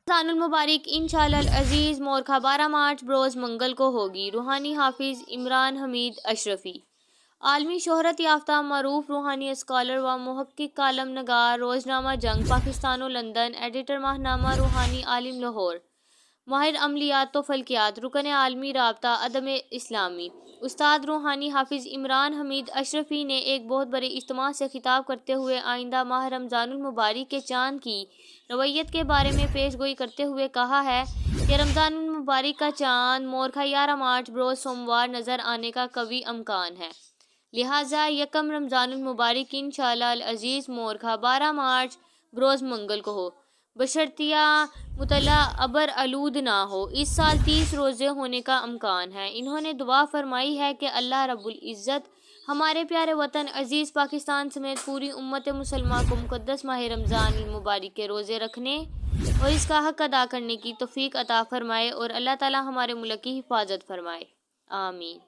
رمضان المبارک انشاءاللہ العزیز مورخہ 12 مارچ بروز منگل کو ہوگی۔ روحانی حافظ عمران حمید اشرفی۔ عالمی شہرت یافتہ معروف روحانی اسکالر و محقق، کالم نگار، روزنامہ جنگ پاکستان و لندن، ایڈیٹر ماہنامہ روحانی عالم لاہور، ماہر عملیات و فلکیات، رکن عالمی رابطہ عدم اسلامی، استاد روحانی حافظ عمران حمید اشرفی نے ایک بہت بڑے اجتماع سے خطاب کرتے ہوئے آئندہ ماہ رمضان المبارک کے چاند کی نوعیت کے بارے میں پیش گوئی کرتے ہوئے کہا ہے کہ رمضان المبارک کا چاند مورخہ 11 مارچ بروز سوموار نظر آنے کا قوی امکان ہے، لہٰذا یکم رمضان المبارک انشاءاللہ العزیز مورخہ 12 مارچ بروز منگل کو ہو، بشرطیہ مطلع ابر آلود نہ ہو۔ اس سال 30 روزے ہونے کا امکان ہے۔ انہوں نے دعا فرمائی ہے کہ اللہ رب العزت ہمارے پیارے وطن عزیز پاکستان سمیت پوری امت مسلمہ کو مقدس ماہ رمضان المبارک کے روزے رکھنے اور اس کا حق ادا کرنے کی توفیق عطا فرمائے اور اللہ تعالی ہمارے ملک کی حفاظت فرمائے، آمین۔